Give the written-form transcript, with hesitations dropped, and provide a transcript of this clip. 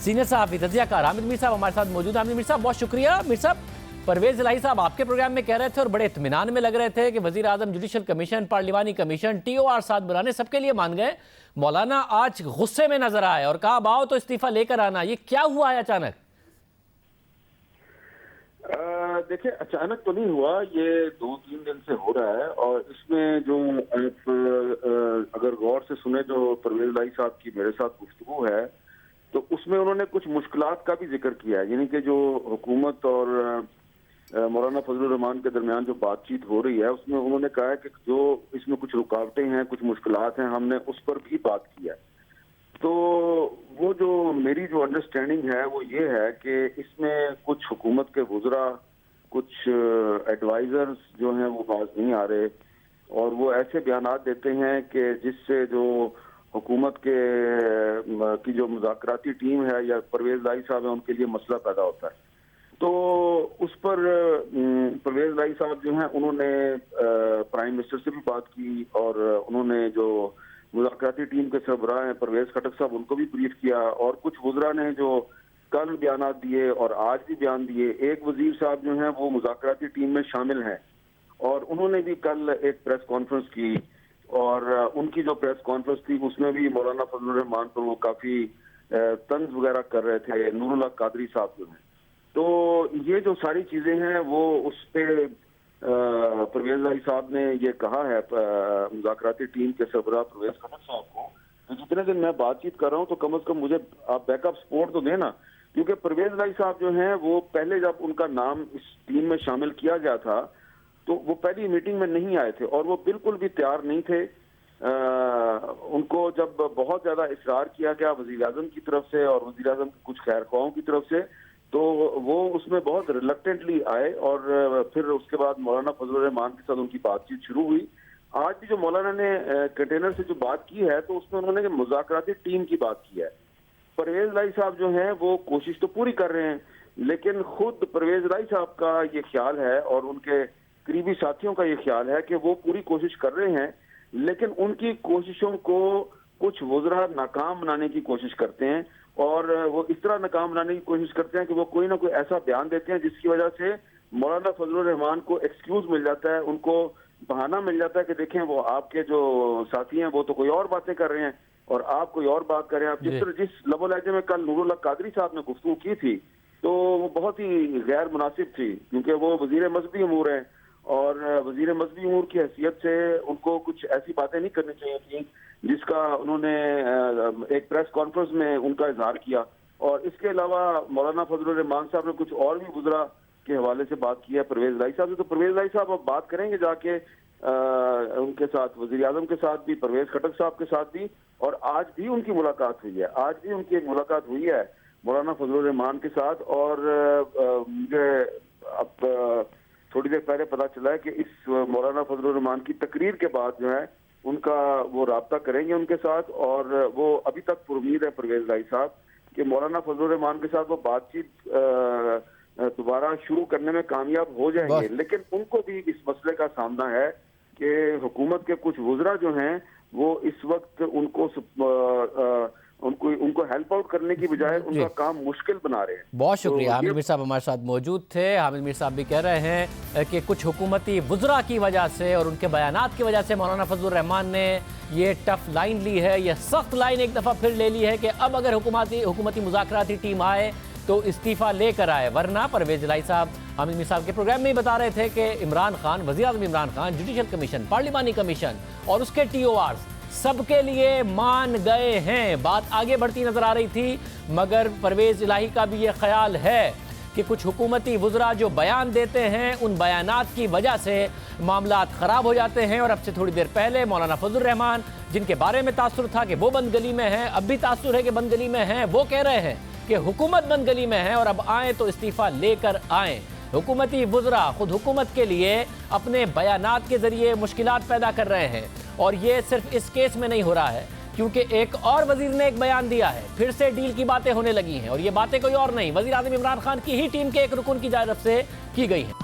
Senior सहाफ़ी तज़कियाकार हामिद मीर साहब हमारे साथ मौजूद हैं। हामिद मीर साहब बहुत शुक्रिया। मीर साहब, परवेज़ इलाही साहब आपके प्रोग्राम में कह रहे थे और बड़े इत्मीनान में लग रहे थे कि वज़ीर आज़म जुडिशल कमीशन, पार्लिमानी कमीशन, TOR 7 बुलाने सबके लिए मान गए। मौलाना आज गुस्से में नजर आए और कहा आओ तो इस्तीफा लेकर आना। ये क्या हुआ है अचानक? देखिए, अचानक तो नहीं हुआ, ये 2-3 दिन से हो रहा है। और इसमें जो अगर गौर से सुने जो परवेज़ इलाही साहब की मेरे साथ गुफ्तगू है तो उसमें उन्होंने कुछ मुश्किलात का भी जिक्र किया है। यानी कि जो हुकूमत और मौलाना फजलुर रहमान के दरमियान जो बातचीत हो रही है उसमें उन्होंने कहा है कि जो इसमें कुछ रुकावटें हैं, कुछ मुश्किलात हैं, हमने उस पर भी बात की है। तो वो जो मेरी जो अंडरस्टैंडिंग है वो ये है कि इसमें कुछ हुकूमत के वुज़रा, कुछ एडवाइजर्स जो हैं वो बाज नहीं आ रहे और वो ऐसे बयानात देते हैं कि जिससे जो हुकूमत की जो मुज़ाकराती टीम है या परवेज़ इलाही साहब है उनके लिए मसला पैदा होता है। तो उस पर परवेज़ इलाही साहब जो हैं उन्होंने प्राइम मिनिस्टर से भी बात की और उन्होंने जो मुज़ाकराती टीम के सरबराह हैं परवेज़ खटक साहब उनको भी ब्रीफ किया और कुछ वुज़रा ने जो कल बयानात दिए और आज भी बयान दिए। एक वज़ीर साहब जो हैं वो मुज़ाकराती टीम में शामिल हैं और उन्होंने भी कल एक प्रेस कॉन्फ्रेंस की और उनकी जो प्रेस कॉन्फ्रेंस थी उसमें भी मौलाना फजलुर रहमान पर वो काफ़ी तंज वगैरह कर रहे थे, नूरुल्लाह कादरी साहब जो हैं। तो ये जो सारी चीज़ें हैं वो उस पर परवेज़ इलाही साहब ने ये कहा है मुज़ाकराती टीम के सरबराह परवेज़ खटक साहब को कि जितने दिन मैं बातचीत कर रहा हूँ तो कम से कम मुझे आप बैकअप सपोर्ट तो देना, क्योंकि परवेज़ इलाही साहब जो हैं वो पहले जब उनका नाम इस टीम में शामिल किया गया था तो वो पहली मीटिंग में नहीं आए थे और वो बिल्कुल भी तैयार नहीं थे। उनको जब बहुत ज़्यादा इसरार किया गया वज़ीर आज़म की तरफ से और वज़ीर आज़म की कुछ खैरख्वाहों की तरफ से तो वो उसमें बहुत रिलक्टेंटली आए और फिर उसके बाद मौलाना फजलुर रहमान के साथ उनकी बातचीत शुरू हुई। आज भी जो मौलाना ने कंटेनर से जो बात की है तो उसमें उन्होंने मुज़ाकराती टीम की बात की है। परवेज़ इलाही साहब जो हैं वो कोशिश तो पूरी कर रहे हैं लेकिन खुद परवेज़ इलाही साहब का ये ख्याल है और उनके करीबी साथियों का ये ख्याल है कि वो पूरी कोशिश कर रहे हैं लेकिन उनकी कोशिशों को कुछ वुज़रा नाकाम बनाने की कोशिश करते हैं और वो इस तरह नाकाम बनाने की कोशिश करते हैं कि वो कोई ना कोई ऐसा बयान देते हैं जिसकी वजह से मौलाना फजलुर रहमान को एक्सक्यूज मिल जाता है, उनको बहाना मिल जाता है कि देखें वो आपके जो साथी हैं वो तो कोई और बातें कर रहे हैं और आप कोई और बात कर रहे हैं। आप जिस लबो लहजे में कल नूरुल्लाह कादरी साहब ने गुफ्तगू की थी तो वो बहुत ही गैर मुनासिब थी क्योंकि वो वज़ीर मज़हबी अमूर हैं और वज़ीर मज़हबी अमूर की हैसियत से उनको कुछ ऐसी बातें नहीं करनी चाहिए थी जिसका उन्होंने एक प्रेस कॉन्फ्रेंस में उनका इजहार किया। और इसके अलावा मौलाना फजलुर रहमान साहब ने कुछ और भी वुज़रा के हवाले से बात की है परवेज़ इलाही साहब से। तो परवेज़ इलाही साहब अब बात करेंगे जाके उनके साथ, वज़ीर आज़म के साथ भी, परवेज़ खटक साहब के साथ भी, और आज भी उनकी मुलाकात हुई है। आज भी उनकी एक मुलाकात हुई है मौलाना फजलुर रहमान के साथ और मुझे अब थोड़ी देर पहले पता चला है कि इस मौलाना फजलुर रहमान की तकरीर के बाद जो है उनका वो राब्ता करेंगे उनके साथ और वो अभी तक पुरुमीद है परवेज़ इलाही साहब कि मौलाना फजलुर रहमान के साथ वो बातचीत दोबारा शुरू करने में कामयाब हो जाएंगे। लेकिन उनको भी इस मसले का सामना है कि हुकूमत के कुछ वुज़रा जो हैं वो इस वक्त उनको हेल्प आउट करने की बजाय उनका काम मुश्किल बना रहे हैं। बहुत शुक्रिया। हामिद मीर साहब हमारे साथ मौजूद थे। हामिद मीर साहब भी कह रहे हैं कि कुछ हुकूमती वुज़रा की वजह से और उनके बयानात की वजह से मौलाना फजलुर रहमान ने ये टफ लाइन ली है, ये सख्त लाइन एक दफ़ा फिर ले ली है कि अब अगर हुकूमती मुज़ाकराती टीम आए तो इस्तीफ़ा लेकर आए, वरना परवेज़ इलाही साहब हामिद मीर साहब के प्रोग्राम में ही बता रहे थे कि इमरान खान, वज़ीर आज़म इमरान खान, जुडिशल कमीशन, पार्लिमानी कमीशन और उसके TOR सबके लिए मान गए हैं। बात आगे बढ़ती नजर आ रही थी मगर परवेज़ इलाही का भी ये ख्याल है कि कुछ हुकूमती वुज़रा जो बयान देते हैं उन बयानात की वजह से मामलात ख़राब हो जाते हैं। और अब से थोड़ी देर पहले मौलाना फजलुर रहमान जिनके बारे में तासुर था कि वो बंद गली में हैं, अब भी तासुर है कि बंद गली में हैं, वो कह रहे हैं कि हुकूमत बंद गली में है और अब आएँ तो इस्तीफ़ा लेकर आएँ। हुकूमती वुज़रा खुद हुकूमत के लिए अपने बयानात के ज़रिए मुश्किलात पैदा कर रहे हैं और ये सिर्फ इस केस में नहीं हो रहा है क्योंकि एक और वज़ीर ने एक बयान दिया है, फिर से डील की बातें होने लगी हैं और ये बातें कोई और नहीं, वज़ीर आज़म इमरान खान की ही टीम के एक रुकन की जानब से की गई हैं।